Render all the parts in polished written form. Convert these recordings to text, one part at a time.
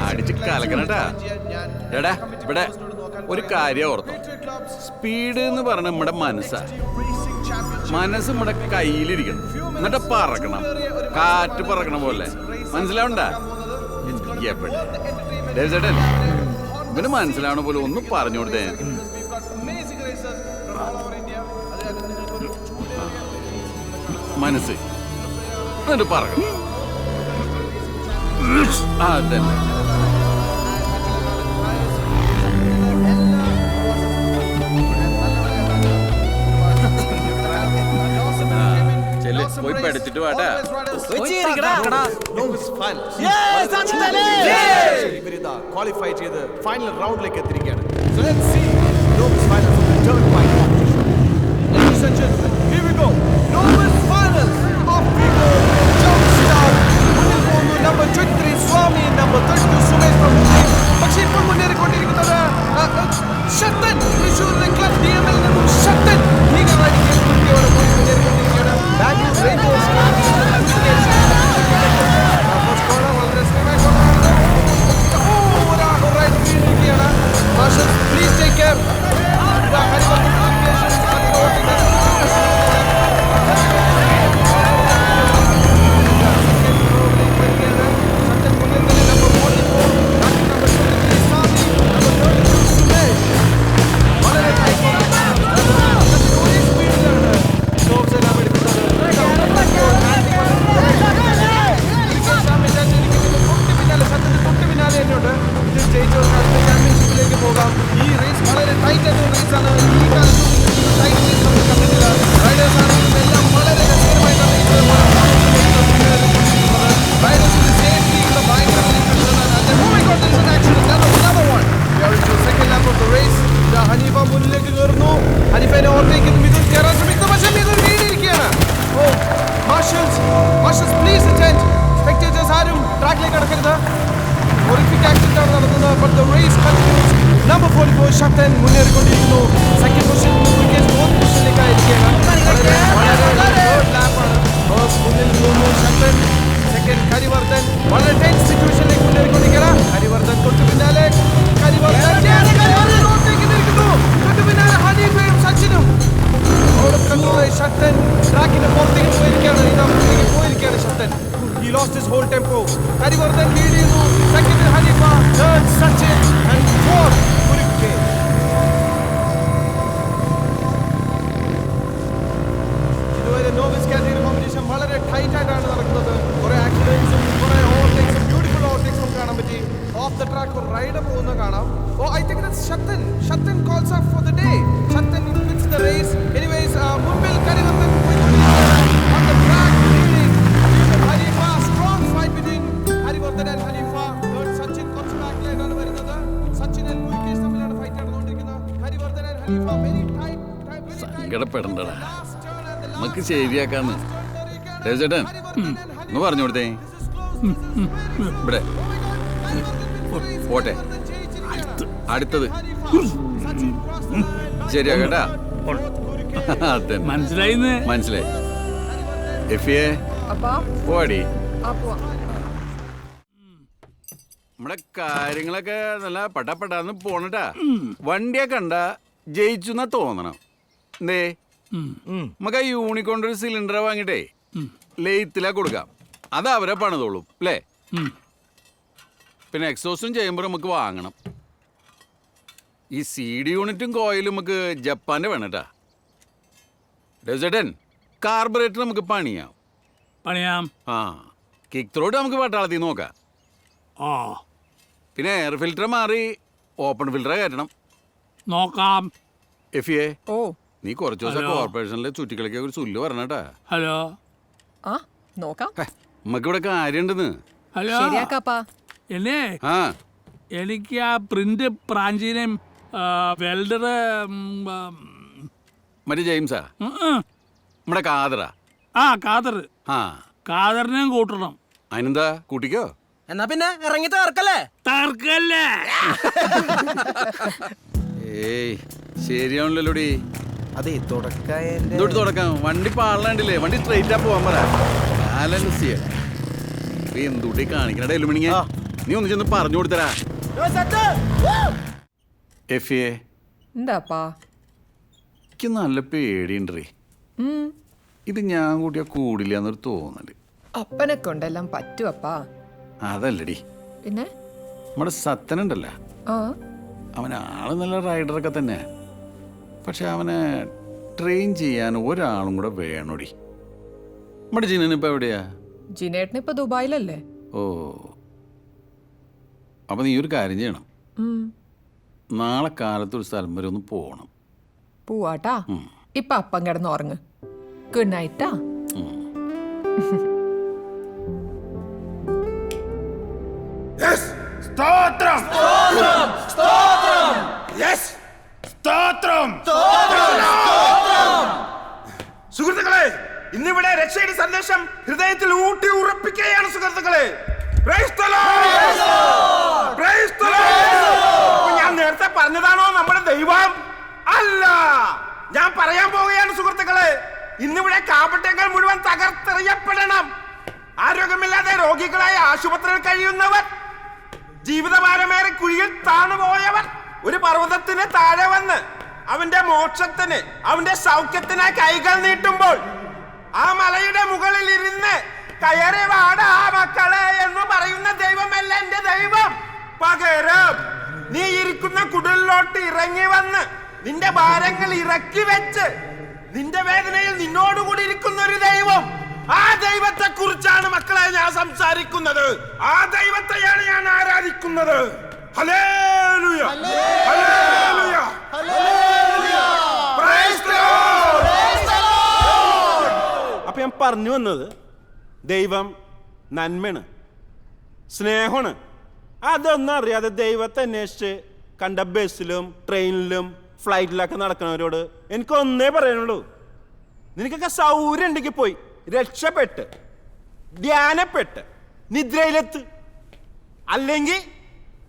അടിച്ച് കലക്കണട്ടാ. എടാ ഇവിടെ ഒരു കാര്യം ഓർത്തോ, സ്പീഡ് എന്ന് പറഞ്ഞ നമ്മുടെ മനസ്സ് നമ്മുടെ കയ്യിലിരിക്കണം, എന്നിട്ട് പറക്കണം, കാറ്റ് പറക്കണ പോലെ. മനസ്സിലാവണ്ട? ചേട്ടൻ ഇവന് മനസ്സിലാവണ പോലെ ഒന്ന് പറഞ്ഞു കൊടുത്തേ. മനസ്സ് എന്നിട്ട് പറക്കണം. അതന്നെ. പോയി പഠിച്ചിട്ട് വാട്ടാ. ക്വാളിഫൈ ചെയ്ത് ഫൈനൽ റൗണ്ടിലേക്ക് എത്തിയിരിക്കുകയാണ്. Number 23 Swami, number 32 Sumesh Prabhu. പക്ഷേ ഇപ്പോൾ മുന്നേറിക്കൊണ്ടിരിക്കുന്നത് ശക്തൻ, തൃശ്ശൂരിലെ ക്ലബ് DML നിന്നും ശക്തൻ ഭീകരമായി മുന്നേറിക്കൊണ്ടിരിക്കുകയാണ്. Bangalore rangers please take care. Shakthan മുന്നേറിക്കൊണ്ടിരിക്കുന്നു. സെക്കൻഡ് പൊസിഷൻ ഫോർത്ത് പൊസിഷനിലേക്കായിരിക്കുകയാണ്. മുന്നിൽ നിന്നു ശക്തൻ, സെക്കൻഡ് ഹരിവർദ്ധൻ. വളരെ ടെൻസ് സിറ്റുവേഷനിലേക്ക് മുന്നേറിക്കൊണ്ടിരിക്കുകയാണ്. ഹരിവർദ്ധൻ തൊട്ടു പിന്നാലെ തൊട്ടു പിന്നാലെ ഹനീഫയും സച്ചിനും. ശക്തൻ ട്രാക്കിന്റെ പുറത്തേക്ക് പോയിരിക്കുകയാണ് Shakthan. He lost his whole tempo. Harivardhan lead ചെയ്യുന്നു. Second Haneefa, third Sachin and fourth Murugan. ഇതുവരെ നോവിസ് കാറ്റഗറി കോമ്പറ്റീഷൻ വളരെ ടൈറ്റ് ആയിട്ടാണ് നടക്കുന്നത്. കുറെ ആക്സിഡന്റ്സും കുറെ ഓവർടേക്സും ബ്യൂട്ടിഫുൾ ഓവർടേക്സും കാണാൻ പറ്റി. ഓഫ് ദ ട്രാക്ക് ഒരു റൈഡർ പോകുന്ന കാണാം. I think that's Shaktan calls up for the day. Shaktan wins the race. Anyways, Mumbil Karivartan on the track leading Hanifa. Strong fight between Harivartan and Hanifa. Third Sachin comes back later on വരുന്നത്. Sachin and Mukesh തമ്മിലാണ് fight നടന്നുകൊണ്ടിരിക്കുന്നത്. Harivartan and Hanifa very tight. സങ്കടപ്പെടണ്ടടാ, നമുക്ക് ശരിയാക്കാന്ന്. ചേട്ടൻ ഒന്ന് പറഞ്ഞു കൊടുത്തേ. ഇവിടെ പോട്ടെ, അടുത്തത് ശരിയാ കേട്ടാ. മനസ്സിലായി. എഫിയെ പോടി. നമ്മുടെ കാര്യങ്ങളൊക്കെ നല്ല പട്ടാന്ന് പോണട്ടാ. വണ്ടിയെ കണ്ട ജയിച്ചുന്നാ തോന്നണം. എന്തേ നമുക്ക് ആ യൂണിക്കോണ്ട് ഒരു സിലിണ്ടർ വാങ്ങിട്ടേ ലെയ്ത്തിലാ കൊടുക്കാം. അത് അവരെ പണിതോളും അല്ലേ. പിന്നെ എക്സോസ്റ്റും ചെയ്യുമ്പോൾ നമുക്ക് വാങ്ങണം. ഈ CD യൂണിറ്റും കോയിലും നമുക്ക് ജപ്പാൻ്റെ വേണട്ടാ. ഡെസേട്ടൻ കാർബറേറ്റർ നമുക്ക് പണിയാം. ആ കിക്ക് ത്രോട്ട് നമുക്ക് പട്ടാളത്തിൽ നോക്കാം. പിന്നെ എയർ ഫിൽറ്റർ മാറി ഓപ്പൺ ഫിൽറ്റർ കയറ്റണം. നോക്കാം. എഫിയെ നീ കുറച്ച് ദിവസം കോർപ്പറേഷനിലെ ചുറ്റിക്കളിക്ക് ഒരു സുല്ല് പറഞ്ഞട്ടാ. ഹലോ, നോക്കാം. നമുക്ക് ഇവിടെ കാര്യണ്ടെന്ന്. ഹലോ എന്നെ എനിക്ക് ആ പ്രിന്റ് പ്രാഞ്ചീനം വെൽഡർ മറ്റേ ജെയിംസാ നമ്മുടെ കാതറാ. കാതറിനെയും കൂട്ടണം. അതിനെന്താ കൂട്ടിക്കോ. എന്നാ പിന്നെ ഇറങ്ങി തകർക്കല്ലേ. ഏയ് ശരിയാണല്ലോടി. അതെ തുടക്കായ ഇതോട്ട് തുടക്കാം. വണ്ടി പാളണ്ടില്ലേ? വണ്ടി സ്ട്രെയിറ്റാ പോവാൻ പറ. ബാലൻസ് ചെയ്യാം. എന്തുട്ടി കാണിക്കണ എലുമിണിങ്ങ. നീ ഒന്ന് ചെന്ന് പറഞ്ഞു കൊടുത്തരാ. എഫിയെ എന്താപ്പാ? എനിക്ക് നല്ല പേടിയുണ്ടേ. ഇത് ഞാൻ കൂട്ടിയാ കൂടില്ല എന്നൊരു തോന്നല്. അപ്പനെ കൊണ്ടെല്ലാം പറ്റുവപ്പാ. അതല്ലടി, പിന്നെ നമ്മുടെ സത്തനുണ്ടല്ല, ആ അവൻ ആള് നല്ല റൈഡറൊക്കെ തന്നെ. പക്ഷെ അവനെ ട്രെയിൻ ചെയ്യാൻ ഒരാളും കൂടെ വേണോടി. നമ്മുടെ ജിനനിപ്പോ എവിടെയാ? ജിനേട്ടന് ഇപ്പൊ ദുബായിലല്ലേ? ഓ, അപ്പൊ നീ ഒരു കാര്യം ചെയ്യണം. നാളെ കാലത്ത് ഒരു സ്ഥലം വരെ ഒന്ന് പോകണം. പോവാട്ടാ. ഇപ്പൊ അപ്പം കിടന്ന് ഉറങ്ങ്. ഗുഡ് നൈറ്റാ. സുഹൃത്തുക്കളെ, ഇന്നിവിടെ രക്ഷയുടെ സന്ദേശം ഹൃദയത്തിൽ ഊട്ടി ഉറപ്പിക്കുകയാണ് സുഹൃത്തുക്കളെ. ഞാൻ നേരത്തെ പറഞ്ഞതാണോ നമ്മുടെ ദൈവം? അല്ല, ഞാൻ പറയാൻ പോവുകയാണ് സുഹൃത്തുക്കളെ. ഇന്നിവിടെ കാപട്യങ്ങൾ മുഴുവൻ തകർത്തെറിയപ്പെടണം. ആരോഗ്യമില്ലാതെ രോഗികളായ ആശുപത്രിയിൽ കഴിയുന്നവർ, ജീവിതഭാരമേറെ കുഴിയിൽ താണുപോയവർ, ഒരു പർവ്വതത്തിന് താഴെ വന്ന് അവന്റെ മോക്ഷത്തിന്, അവന്റെ സൗഖ്യത്തിനായി കൈകൾ നീട്ടുമ്പോൾ ആ മലയുടെ മുകളിൽ ഇരുന്ന് കയറി വാടാ മക്കളെ എന്ന് പറയുന്ന ദൈവമല്ല എന്റെ ദൈവം. പകരം നീ ഇരിക്കുന്ന കുടിലോട്ട് ഇറങ്ങി വന്ന് നിന്റെ ഭാരങ്ങൾ ഇറക്കി വെച്ച് നിന്റെ വേദനയിൽ നിന്നോടുകൂടി ഇരിക്കുന്ന ഒരു ദൈവം. ആ ദൈവത്തെ കുറിച്ചാണ് മക്കളെ ഞാൻ സംസാരിക്കുന്നത്. ആ ദൈവത്തെയാണ് ഞാൻ ആരാധിക്കുന്നത്. Hallelujah, hallelujah, hallelujah, praise the Lord. അപ്പൊ ഞാൻ പറഞ്ഞു വന്നത്, ദൈവം നന്മയാണ്, സ്നേഹമാണ്. അതൊന്നും അറിയാതെ ദൈവത്തെ അന്വേഷിച്ച് കണ്ട ബസ്സിലും ട്രെയിനിലും ഫ്ലൈറ്റിലൊക്കെ നടക്കുന്നവരോട് എനിക്കൊന്നേ പറയാനുള്ളൂ. നിനക്കൊക്കെ സൗകര്യം ഉണ്ടെങ്കിൽ പോയി രക്ഷപ്പെട്ട് ധ്യാനപ്പെട്ട് നിദ്രയിലെത്ത്. അല്ലെങ്കിൽ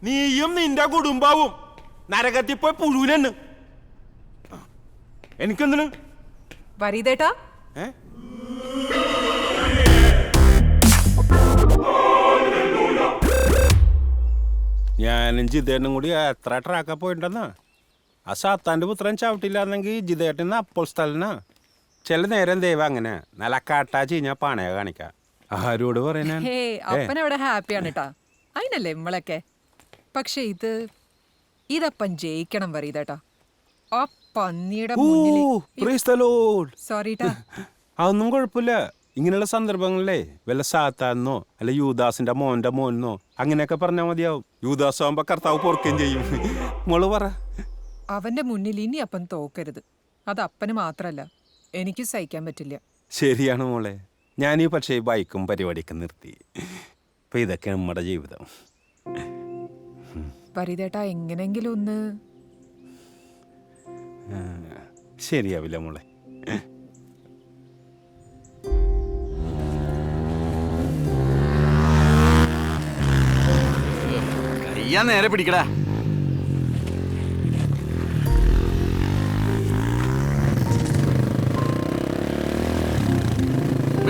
നീയും നിന്റെ കുടുംബവും നരകത്തിൽ പോയി പുഴുവിനെന്ന്. എനിക്കെന്തിന് വരീതേട്ടാ? ഞാനും ജിതേട്ടനും കൂടി എത്ര ട്രാക്കാ പോയിട്ടുണ്ടെന്നാ. ആ സാത്താൻ്റെ പുത്രൻ ചവിട്ടില്ലാന്നെങ്കിൽ ജിതേട്ടന് അപ്പോൾ സ്ഥലനാ. ചില നേരം ദൈവം അങ്ങനെ നല്ല കാട്ടാ ചീഞ്ഞാ പണയ കാണിക്കാം. ആരോട് പറയാൻ? അപ്പൻ അവിടെ ഹാപ്പിയാണ് കേട്ടാ. അതിനല്ലേ നമ്മളൊക്കെ. പക്ഷെ ഇതപ്പൻ ജയിക്കണം വരീതേട്ടാ. ആ പന്നിയുടെ സോറിട്ടാ. അതൊന്നും കുഴപ്പമില്ല. ഇങ്ങനെയുള്ള സന്ദർഭങ്ങളിലേ വല്ല സാത്താനോ അല്ല യൂദാസിന്റെ മോന്റെ മോനോ അങ്ങനെയൊക്കെ പറഞ്ഞാൽ മതിയാവും. യൂദാസ് ആവുമ്പോ കർത്താവ് പൊറുക്കുകയും ചെയ്യും. മോള് പറ. അവന്റെ മുന്നിൽ ഇനി അപ്പൻ തോക്കരുത്. അത് അപ്പന് മാത്രല്ല, എനിക്ക് സഹിക്കാൻ പറ്റില്ല. ശരിയാണ് മോളെ. ഞാനീ പക്ഷേ ബൈക്കും പരിപാടിയൊക്കെ നിർത്തി. ഇപ്പൊ ഇതൊക്കെ നമ്മുടെ ജീവിതം. വരീതേട്ടാ, എങ്ങനെങ്കിലും ഒന്ന്. ശരിയാവില്ല മോളെ. കയ്യാ നേരെ പിടിക്കടാ.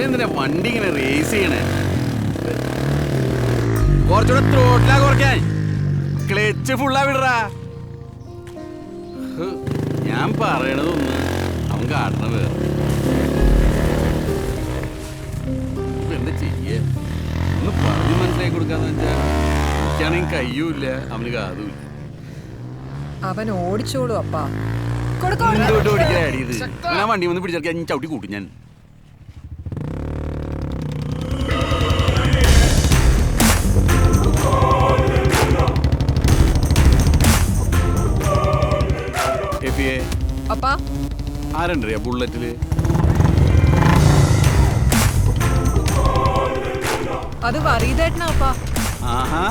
എന്തിനാ വണ്ടി ഇങ്ങനെ റേസ് ചെയ്യണേ? കുറച്ചുകൂടെ ത്രോട്ടിലാ കുറയ്ക്കാൻ. ക്ലച്ച് ഫുള്ളാ വിടറാ. ഞാൻ പറയണതൊന്ന് അവൻ കാട്ടണ വേറെ. എന്താ ചെയ്യേ? ഒന്ന് പറഞ്ഞ് മനസ്സിലാക്കി കൊടുക്കാന്ന് വെച്ചാ എനിക്കാണെങ്കിൽ കയ്യുമില്ല, അവന് കാതുമില്ല. അവൻ ഓടിച്ചോളൂ അപ്പാ. എന്തുകൊണ്ട് ഓടിക്കാൻ അടിയത്? ഞാൻ വണ്ടി വന്ന് പിടിച്ചെടുക്കാൻ ഞാൻ ചവിട്ടി കൂട്ടും. ഞാൻ ആരണ്ടറിയാ ബുള്ളറ്റില്? അത് വരീതേട്ടനാ അപ്പാ. ആഹാ,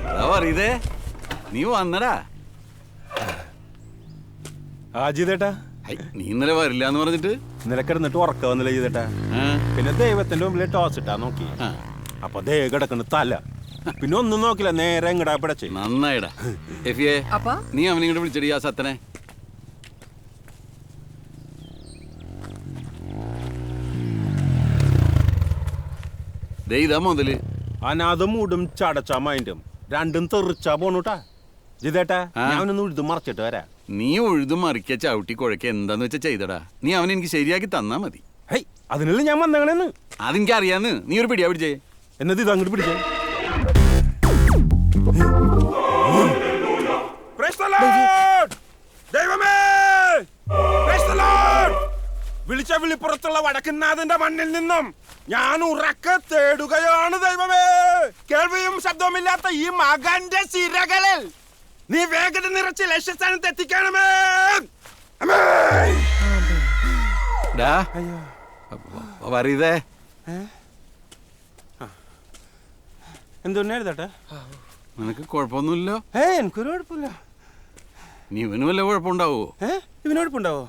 അതാ പറയതേ. നീ വന്നടാ. ആ ജിതേട്ടാ, നീ ഇന്നലെ വരില്ല എന്ന് പറഞ്ഞിട്ട് ഇന്നലെ കിടന്നിട്ട് ഉറക്കം വന്നില്ല ജിതേട്ടാ. പിന്നെ ദൈവത്തിന്റെ മുമ്പിൽ ടോസ് ഇട്ടാ നോക്കി. അപ്പൊ ദേ കിടക്കണ തല. പിന്നെ ഒന്നും നോക്കില്ല, നേരെ ഇങ്ങടാ പിടച്ച്. നന്നായിടാ. എഫിയെ, നീ അവനെ ഇങ്ങോട്ട് വിളിച്ചടി ആ സത്തനെ. ദേ ഇതാ മുതല്. അനാഥം മൂടും ചടച്ചാ മൈൻഡും രണ്ടും തെറിച്ചാ പോണൂട്ടാ. ജിതേട്ടാ ഞാനൊന്ന് ഉഴുതു മറിച്ചിട്ട് വരാം. നീ ഉഴുതു മറിക്ക ചവിട്ടി കുഴക്ക എന്താന്ന് വെച്ചാ ചെയ്തടാ. നീ അവൻ എനിക്ക് ശരിയാക്കി തന്നാ മതി. ഹൈ അതിനുള്ള ഞാൻ വന്നങ്ങണെന്ന്. അതെനിക്ക് അറിയാന്ന്. നീ ഒരു പിടിയാ പിടിച്ചേ. എന്നത് ഇത് അങ്ങോട്ട് പിടിച്ചേ. ദൈവമേ, വിളിച്ച വിളിപ്പുറത്തുള്ള വടക്കുന്നാഥന്റെ മണ്ണിൽ നിന്നും ഞാൻ ഉറക്കെ തേടുകയാണ് ദൈവമേ. കേൾവിയും ശബ്ദവുമില്ലാത്ത ഈ മകന്റെ സിരകളിൽ നീ വേഗത നിറച്ച് ലക്ഷ്യസ്ഥാനത്ത് എത്തിക്കണമേ. പറയതേ എന്തുന്നെ എഴുതട്ടെ? നിനക്ക് കുഴപ്പമൊന്നുമില്ലോ? എനിക്കൊരു കുഴപ്പമില്ല. നീ ഇവന് വല്ല കുഴപ്പമുണ്ടാവോ? ഇവന് കുഴപ്പമുണ്ടാവോ?